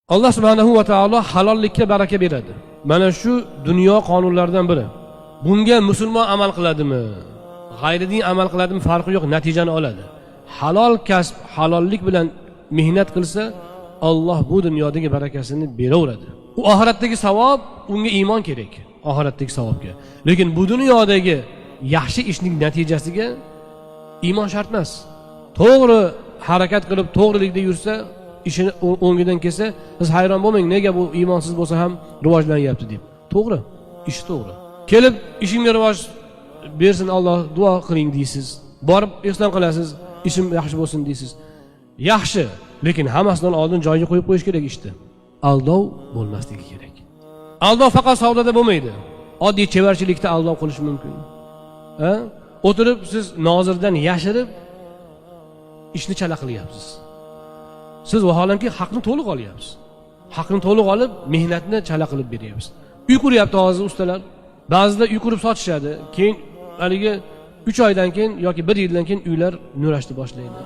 Alloh subhanahu va taolo halollikka baraka beradi. Mana shu dunyo qonunlaridan biri. Bunga musulmon amal qiladimi, g'ayridin amal qiladimi farqi yo'q, natijani oladi. Halol kasb, halollik bilan mehnat qilsa, Alloh bu dunyodagi barakasini beraveradi. U oxiratdagi savob, unga iymon kerak, oxiratdagi savobga. Lekin bu dunyodagi yaxshi ishning natijasiga iymon shart emas. To'g'ri harakat qilib, to'g'rilikda yursa, ishini o'ngidan kelsa, siz hayron bo'lmang, nega bu iymonsiz bo'lsa ham rivojlanyapti deb. To'g'ri, ish to'g'ri. Kelib ishimga rivoj bersin Alloh, duo qiling deysiz. Borib ehson qilasiz, ishim yaxshi bo'lsin deysiz. Yaxshi, lekin hammasidan oldin joyiga qo'yib qo'yish kerak ishni. Aldov bo'lmasligi kerak. Aldov faqat savdoda bo'lmaydi. Oddiy chevarchilikda aldov qilish mumkin. O'tirib siz nozirdan yashirib ishni chala qilyapsiz. Siz vaholanki haqni to'liq olyapsiz. Haqni to'liq olib, mehnatni chala qilib beryapsiz. Uy quryapti hozir ustalar. Ba'zida uy qurib sotishadi. Keyin haligi 3 oydan keyin yoki 1 yildan keyin uylar nurashni boshlaydi.